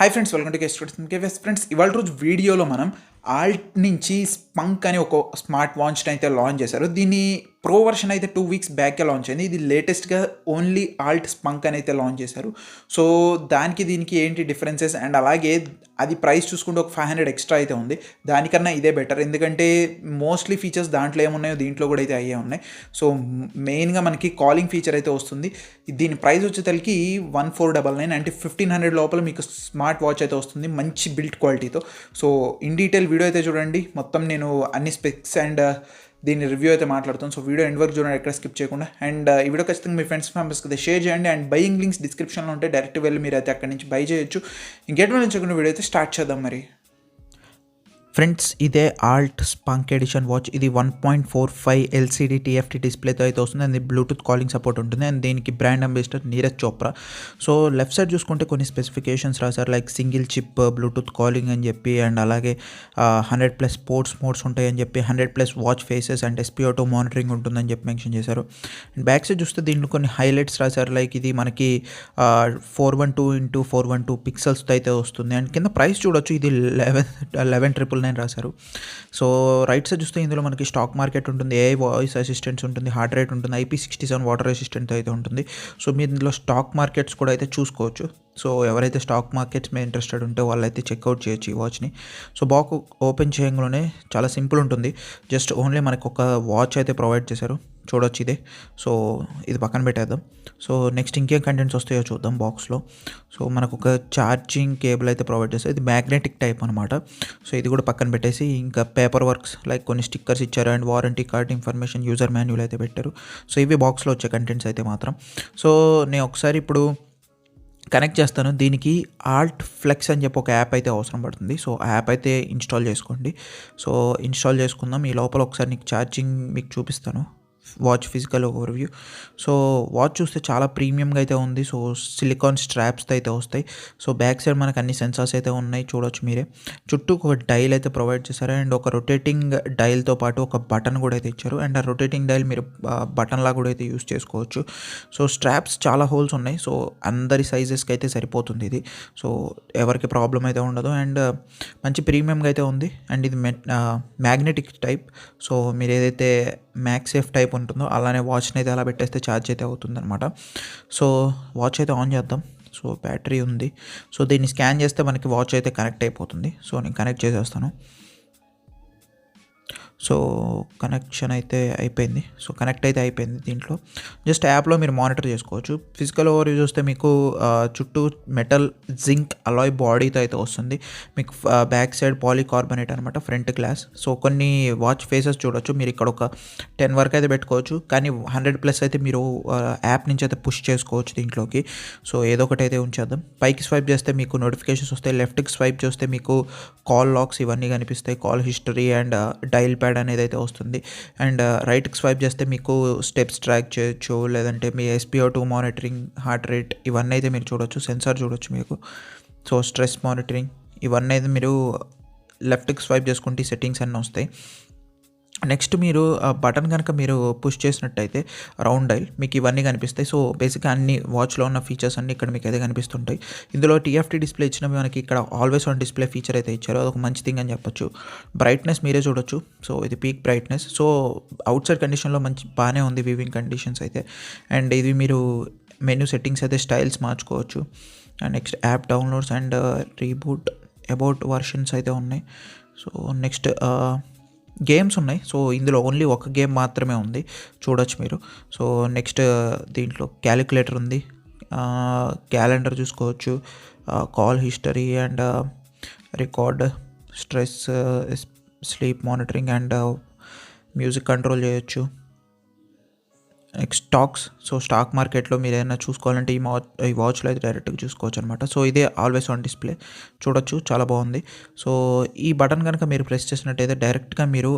Hi friends, welcome to case friends. ఇవాళ రోజు వీడియోలో మనం ఆల్ట్ నుంచి స్పంక్ అనే ఒక స్మార్ట్ వాచ్ని అయితే లాంచ్ చేశారు. దీని ప్రో వర్షన్ అయితే 2 వీక్స్ బ్యాకే లాంచ్ అయింది. ఇది లేటెస్ట్గా ఓన్లీ ఆల్ట్ స్పంక్ అని అయితే లాంచ్ చేశారు. సో దానికి దీనికి ఏంటి డిఫరెన్సెస్, అండ్ అలాగే అది ప్రైస్ చూసుకుంటే ఒక 500 ఎక్స్ట్రా అయితే ఉంది. దానికన్నా ఇదే బెటర్, ఎందుకంటే మోస్ట్లీ ఫీచర్స్ దాంట్లో ఏమున్నాయో దీంట్లో కూడా అయితే అయ్యే ఉన్నాయి. సో మెయిన్గా మనకి కాలింగ్ ఫీచర్ అయితే వస్తుంది. దీని ప్రైస్ వచ్చేసరికి 1499, అంటే 1500 లోపల మీకు స్మార్ట్ వాచ్ అయితే వస్తుంది, మంచి బిల్డ్ క్వాలిటీతో. సో ఇన్ డీటెయిల్ వీడియో అయితే చూడండి. మొత్తం నేను అన్ని స్పెక్స్ అండ్ దీని రివ్యూ అయితే మాట్లాడుతాను. సో వీడియో ఎండ్ వరకు చూడండి, ఎక్కడ స్కిప్ చేయకుండా. అండ్ ఈ వీడియో ఖచ్చితంగా మీ ఫ్రెండ్స్ మెంబర్స్కి అయితే షేర్ చేయండి. అండ్ బయింగ్ లింక్స్ డిస్క్రిప్షన్లో ఉంటే డైరెక్ట్ వెళ్ళి మీరు అయితే అక్కడి నుంచి బై చేయొచ్చు. ఇంకెటువంటి నుంచి వీడియో అయితే స్టార్ట్ చేద్దాం మరి. ఫ్రెండ్స్, ఇదే ఆల్ట్ స్పంక్ ఎడిషన్ వాచ్. ఇది 1.45 ఎల్సిడి టీఎఫ్టీ డిస్ప్లేతో అయితే వస్తుంది. అండ్ బ్లూటూత్ కాలింగ్ సపోర్ట్ ఉంటుంది. అండ్ దీనికి brand ambassador Neeraj Chopra. So left side చూసుకుంటే కొన్ని స్పెసిఫికేషన్స్ రాశారు, like single chip Bluetooth calling అని చెప్పి, అండ్ అలాగే 100+ స్పోర్ట్స్ మోడ్స్ ఉంటాయని చెప్పి, 100+ watch faces and SpO2 monitoring ఉంటుందని చెప్పి మెన్షన్ చేశారు. అండ్ బ్యాక్ సైడ్ చూస్తే దీంట్లో కొన్ని హైలైట్స్ రాశారు, లైక్ ఇది మనకి 412x412 పిక్సెల్స్తో అయితే వస్తుంది. అండ్ కింద ప్రైస్ చూడొచ్చు, ఇది 11,999 రాశారు. సో రైట్ సైడ్ చూస్తే ఇందులో మనకి స్టాక్ మార్కెట్ ఉంటుంది, AI వాయిస్ అసిస్టెంట్స్ ఉంటుంది, హార్ట్ రేట్ ఉంటుంది, IP67 వాటర్ రెసిస్టెంట్ అయితే ఉంటుంది. సో మీరు ఇందులో స్టాక్ మార్కెట్స్ కూడా అయితే చూసుకోవచ్చు. సో ఎవరైతే స్టాక్ మార్కెట్స్ మీద ఇంట్రెస్టెడ్ ఉంటే వాళ్ళైతే చెక్అవుట్ చేయొచ్చు ఈ వాచ్ని. సో బాక్స్ ఓపెన్ చేయడంలోనే చాలా సింపుల్ ఉంటుంది. జస్ట్ ఓన్లీ మనకు ఒక వాచ్ అయితే ప్రొవైడ్ చేశారు, చూడొచ్చు ఇదే. సో ఇది పక్కన పెట్టేద్దాం. సో నెక్స్ట్ ఇంకేం కంటెంట్స్ వస్తాయో చూద్దాం బాక్స్లో. సో మనకు ఒక ఛార్జింగ్ కేబుల్ అయితే ప్రొవైడ్ చేస్తారు, ఇది మ్యాగ్నెటిక్ టైప్ అనమాట. సో ఇది కూడా పక్కన పెట్టేసి, ఇంకా పేపర్ వర్క్స్ లైక్ కొన్ని స్టిక్కర్స్ ఇచ్చారు, and warranty card information, user manual అయితే పెట్టారు. సో ఇవి బాక్స్లో వచ్చే కంటెంట్స్ అయితే మాత్రం. సో నేను ఒకసారి ఇప్పుడు కనెక్ట్ చేస్తాను. దీనికి ఆల్ట్ ఫ్లెక్స్ అని చెప్పి ఒక యాప్ అయితే అవసరం పడుతుంది. సో ఆ యాప్ అయితే ఇన్స్టాల్ చేసుకోండి. సో ఇన్స్టాల్ చేసుకుందాం. ఈ లోపల ఒకసారి నీకు ఛార్జింగ్ మీకు చూపిస్తాను, watch physical overview. So watch చూస్తే చాలా ప్రీమియంగా అయితే ఉంది. సో సిలికాన్ స్ట్రాప్స్తో అయితే వస్తాయి. సో బ్యాక్ సైడ్ మనకు అన్ని సెన్సార్స్ అయితే ఉన్నాయి, చూడొచ్చు మీరే. చుట్టూ ఒక డైల్ అయితే ప్రొవైడ్ చేశారు, అండ్ ఒక రొటేటింగ్ డైల్తో పాటు ఒక బటన్ కూడా అయితే ఇచ్చారు. అండ్ ఆ రొటేటింగ్ డైల్ మీరు బటన్లా కూడా అయితే యూస్ చేసుకోవచ్చు. సో స్ట్రాప్స్ చాలా హోల్స్ ఉన్నాయి. సో అందరి సైజెస్కి అయితే సరిపోతుంది ఇది. సో ఎవరికి ప్రాబ్లం అయితే ఉండదు. అండ్ మంచి ప్రీమియంగా అయితే ఉంది. అండ్ ఇది మ్యాగ్నెటిక్ టైప్. సో మీరు ఏదైతే మ్యాక్సేఫ్ టైప్ ఉంటుందో అలానే వాచ్ని అయితే అలా పెట్టేస్తే ఛార్జ్ అయితే అవుతుంది అనమాట. సో వాచ్ అయితే ఆన్ చేద్దాం. సో బ్యాటరీ ఉంది. సో దీన్ని స్కాన్ చేస్తే మనకి వాచ్ అయితే కనెక్ట్ అయిపోతుంది. సో నేను కనెక్ట్ చేసేస్తాను. సో కనెక్షన్ అయితే అయిపోయింది. సో కనెక్ట్ అయితే అయిపోయింది. దీంట్లో జస్ట్ యాప్లో మీరు మానిటర్ చేసుకోవచ్చు. ఫిజికల్ ఓవర్వ్యూ చూస్తే మీకు చుట్టూ మెటల్ జింక్ అలాయ్ బాడీతో అయితే వస్తుంది. మీకు బ్యాక్ సైడ్ పాలీకార్బనేట్ అనమాట, ఫ్రంట్ గ్లాస్. సో కొన్ని వాచ్ ఫేసెస్ చూడొచ్చు మీరు. ఇక్కడ ఒక 10 వరకు అయితే పెట్టుకోవచ్చు, కానీ 100+ అయితే మీరు యాప్ నుంచి అయితే పుష్ చేసుకోవచ్చు దీంట్లోకి. సో ఏదో ఒకటి అయితే ఉంచేద్దాం. పైకి స్వైప్ చేస్తే మీకు నోటిఫికేషన్స్ వస్తాయి, లెఫ్ట్కి స్వైప్ చేస్తే మీకు కాల్ లాక్స్ ఇవన్నీ కనిపిస్తాయి, call history and dial pad అనేది అయితే వస్తుంది. అండ్ రైట్కి స్వైప్ చేస్తే మీకు స్టెప్స్ ట్రాక్ చేయొచ్చు, లేదంటే మీ SpO2 మానిటరింగ్, హార్ట్ రేట్ ఇవన్నీ అయితే మీరు చూడొచ్చు, సెన్సార్ చూడొచ్చు మీకు. సో స్ట్రెస్ మానిటరింగ్ ఇవన్నీ అయితే మీరు లెఫ్ట్కి స్వైప్ చేసుకుంటే సెట్టింగ్స్ అన్నీ వస్తాయి. నెక్స్ట్ మీరు ఆ బటన్ కనుక మీరు పుష్ చేసినట్టయితే రౌండ్ డైల్ మీకు ఇవన్నీ కనిపిస్తాయి. సో బేసిక్గా అన్ని వాచ్లో ఉన్న ఫీచర్స్ అన్నీ ఇక్కడ మీకు అయితే కనిపిస్తుంటాయి. ఇందులో TFT డిస్ప్లే ఇచ్చినవి మనకి ఇక్కడ ఆల్వేస్ ఆన్ డిస్ప్లే ఫీచర్ అయితే ఇచ్చారు, అదొక మంచి థింగ్ అని చెప్పొచ్చు. బ్రైట్నెస్ మీరే చూడొచ్చు. సో ఇది peak brightness. So out side కండిషన్లో మంచి బాగానే ఉంది, వివింగ్ కండిషన్స్ అయితే. అండ్ ఇది మీరు మెనూ సెట్టింగ్స్ అయితే స్టైల్స్ మార్చుకోవచ్చు. And next app downloads and reboot about versions అయితే ఉన్నాయి. సో నెక్స్ట్ గేమ్స్ ఉన్నాయి. సో ఇందులో ఓన్లీ ఒక గేమ్ మాత్రమే ఉంది, చూడొచ్చు మీరు. సో నెక్స్ట్ దీంట్లో క్యాలిక్యులేటర్ ఉంది, క్యాలెండర్ చూసుకోవచ్చు, call history and record, stress, sleep monitoring and music control చేయొచ్చు. Next stocks. సో స్టాక్ మార్కెట్లో మీరు ఏదైనా చూసుకోవాలంటే ఈ వాచ్లో అయితే డైరెక్ట్గా చూసుకోవచ్చు అనమాట. సో ఇదే ఆల్వేస్ ఆన్ డిస్ప్లే, చూడొచ్చు, చాలా బాగుంది. సో ఈ బటన్ కనుక మీరు ప్రెస్ చేసినట్టయితే డైరెక్ట్గా మీరు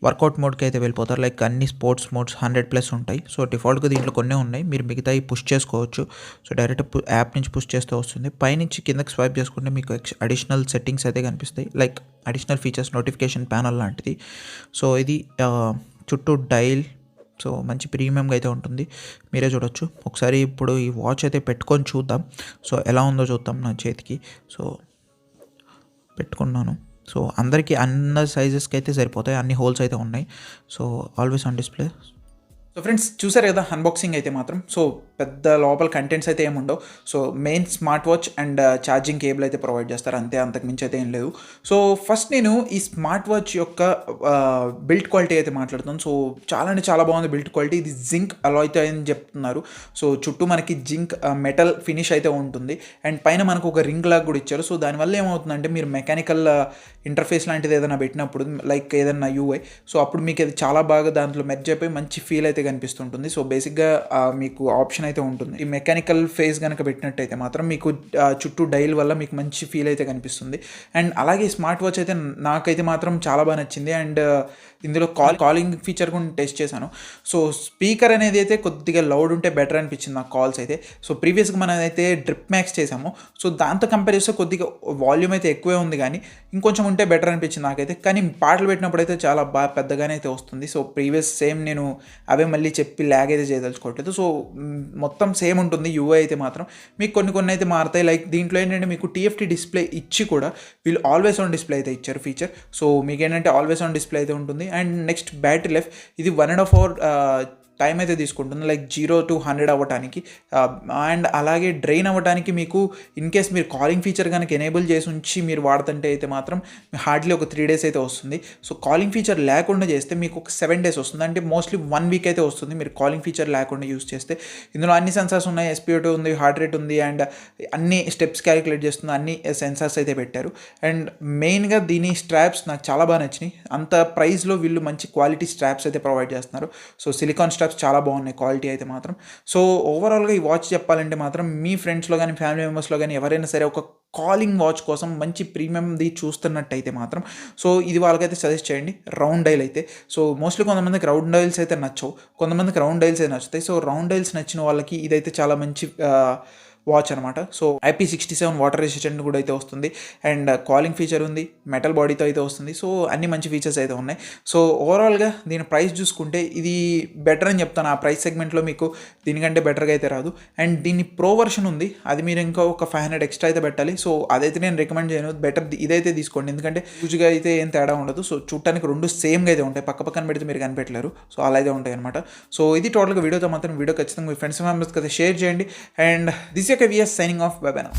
వర్కౌట్ మోడ్కి అయితే వెళ్ళిపోతారు. లైక్ అన్ని స్పోర్ట్స్ మోడ్స్ 100+ ఉంటాయి. సో డిఫాల్ట్గా దీంట్లో కొన్ని ఉన్నాయి, మీరు మిగతాయి పుష్ చేసుకోవచ్చు. సో డైరెక్ట్ యాప్ నుంచి పుష్ చేస్తే వస్తుంది. పైనుంచి కిందకి స్వైప్ చేసుకుంటే మీకు అడిషనల్ సెట్టింగ్స్ అయితే కనిపిస్తాయి, like additional features, notification panel లాంటిది. సో ఇది చుట్టూ డైల్ సో మంచి ప్రీమియంగా అయితే ఉంటుంది, మీరే చూడొచ్చు. ఒకసారి ఇప్పుడు ఈ వాచ్ అయితే పెట్టుకొని చూద్దాం, సో ఎలా ఉందో చూద్దాం నా చేతికి. సో పెట్టుకున్నాను. సో అందరికీ అన్ని సైజెస్కి అయితే సరిపోతాయి, అన్ని హోల్స్ అయితే ఉన్నాయి. So always on display. So friends చూసారు కదా అన్బాక్సింగ్ అయితే మాత్రం. సో పెద్ద లోపల కంటెంట్స్ అయితే ఏముండవు. So main smart watch and charging cable అయితే ప్రొవైడ్ చేస్తారు, అంతే, అంతకు మించి అయితే ఏం లేదు. సో ఫస్ట్ నేను ఈ స్మార్ట్ వాచ్ యొక్క బిల్డ్ క్వాలిటీ అయితే మాట్లాడుతాను. సో చాలా అంటే చాలా బాగుంది బిల్డ్ క్వాలిటీ. ఇది జింక్ అలాయ్తో అని చెప్తున్నారు. సో చుట్టూ మనకి జింక్ మెటల్ ఫినిష్ అయితే ఉంటుంది అండ్ పైన మనకు ఒక రింగ్ లాగా కూడా ఇచ్చారు. సో దానివల్ల ఏమవుతుందంటే మీరు మెకానికల్ ఇంటర్ఫేస్ లాంటిది ఏదైనా పెట్టినప్పుడు లైక్ ఏదైనా యూఐ, సో అప్పుడు మీకు అది చాలా బాగా దాంట్లో మెర్జ్ అయిపోయి మంచి ఫీల్ అయితే కనిపిస్తుంటుంది. సో బేసిక్గా మీకు ఆప్షన్ అయితే ఉంటుంది. ఈ మెకానికల్ ఫేస్ కనుక పెట్టినట్టయితే మాత్రం మీకు చుట్టూ డైల్ వల్ల మీకు మంచి ఫీల్ అయితే కనిపిస్తుంది. అండ్ అలాగే స్మార్ట్ వాచ్ అయితే నాకైతే మాత్రం చాలా బాగా నచ్చింది. అండ్ ఇందులో కాలింగ్ ఫీచర్ కూడా టెస్ట్ చేశాను. సో స్పీకర్ అనేది అయితే కొద్దిగా లౌడ్ ఉంటే బెటర్ అనిపించింది నాకు కాల్స్ అయితే. సో ప్రీవియస్గా మనం అయితే డ్రిప్ మ్యాక్స్ చేసాము. సో దాంతో కంపేర్ చేస్తే కొద్దిగా వాల్యూమ్ అయితే ఎక్కువే ఉంది, కానీ ఇంకొంచెం ఉంటే బెటర్ అనిపించింది నాకైతే. కానీ పాటలు పెట్టినప్పుడు అయితే చాలా బాగా పెద్దగానే అయితే వస్తుంది. సో ప్రీవియస్ సేమ్ నేను అవే మళ్ళీ చెప్పి ల్యాగ్ అయితే చేయదలుచుకోవట్లేదు. సో మొత్తం సేమ్ ఉంటుంది యూఐ అయితే మాత్రం. మీకు కొన్ని అయితే మారుతాయి. లైక్ దీంట్లో ఏంటంటే మీకు టీఎఫ్టీ డిస్ప్లే ఇచ్చి కూడా వీళ్ళు ఆల్వేస్ ఆన్ డిస్ప్లే అయితే ఇచ్చారు ఫీచర్. సో మీకు ఏంటంటే ఆల్వేస్ ఆన్ డిస్ప్లే అయితే ఉంటుంది. అండ్ నెక్స్ట్ బ్యాటరీ లైఫ్, ఇది 1.5 hour టైం అయితే తీసుకుంటుంది, లైక్ 0 to 100 అవ్వటానికి. అండ్ అలాగే డ్రైన్ అవ్వడానికి మీకు ఇన్ కేస్ మీరు కాలింగ్ ఫీచర్ కనుక ఎనేబుల్ చేసి ఉంచి మీరు వాడుతుంటే అయితే మాత్రం హార్డ్లీ ఒక 3 days అయితే వస్తుంది. సో కాలింగ్ ఫీచర్ లేకుండా చేస్తే మీకు ఒక 7 days వస్తుంది, అంటే మోస్ట్లీ 1 week అయితే వస్తుంది మీరు కాలింగ్ ఫీచర్ లేకుండా యూస్ చేస్తే. ఇందులో అన్ని సెన్సార్స్ ఉన్నాయి, SpO2 ఉంది, హార్ట్ రేట్ ఉంది, అండ్ అన్ని స్టెప్స్ క్యాలిక్యులేట్ చేస్తుంది, అన్ని సెన్సార్స్ అయితే పెట్టారు. అండ్ మెయిన్గా దీని స్ట్రాప్స్ నాకు చాలా బాగా నచ్చినాయి. అంత ప్రైస్లో వీళ్ళు మంచి క్వాలిటీ స్ట్రాప్స్ అయితే ప్రొవైడ్ చేస్తున్నారు. సో సిలికాన్ స్ట్రాప్స్ చాలా బాగున్నాయి క్వాలిటీ అయితే మాత్రం. సో ఓవరాల్గా ఈ వాచ్ చెప్పాలంటే మాత్రం మీ ఫ్రెండ్స్లో కానీ ఫ్యామిలీ మెంబర్స్లో కానీ ఎవరైనా సరే ఒక కాలింగ్ వాచ్ కోసం మంచి ప్రీమియంది చూస్తున్నట్టయితే మాత్రం సో ఇది వాళ్ళకైతే సజెస్ట్ చేయండి. రౌండ్ డైల్ అయితే, సో మోస్ట్లీ కొంతమందికి రౌండ్ డైల్స్ అయితే నచ్చవు, కొంతమందికి రౌండ్ డైల్స్ అయితే నచ్చుతాయి. సో రౌండ్ డైల్స్ నచ్చిన వాళ్ళకి ఇదైతే చాలా మంచి వాచ్ అనమాట. సో IP67 వాటర్ రెసిస్టెంట్ కూడా అయితే వస్తుంది, అండ్ కాలింగ్ ఫీచర్ ఉంది, మెటల్ బాడీతో అయితే వస్తుంది. సో అన్ని మంచి ఫీచర్స్ అయితే ఉన్నాయి. సో ఓవరాల్గా దీని ప్రైస్ చూసుకుంటే ఇది బెటర్ అని చెప్తాను. ఆ ప్రైస్ సెగ్మెంట్లో మీకు దీనికంటే బెటర్గా అయితే రాదు. అండ్ దీని ప్రో వర్షన్ ఉంది, అది మీరు ఇంకా ఒక 500 ఎక్స్ట్రా అయితే పెట్టాలి. సో అదైతే నేను రికమెండ్ చేయను, బెటర్ ఇదైతే తీసుకోండి, ఎందుకంటే యూజ్గా అయితే ఏం తేడా ఉండదు. సో చూడటానికి రెండు సేమ్గా అయితే ఉంటాయి, పక్క పక్కన పెడితే మీరు కనిపెట్టలేరు. సో అలా అయితే ఉంటాయి అనమాట. సో ఇది టోటల్గా వీడియోతో మాత్రం. వీడియో ఖచ్చితంగా మీ ఫ్రెండ్స్ మెంబర్స్కి అయితే షేర్ చేయండి. అండ్ దిస్ యొక్క VS signing off. Bye bye now.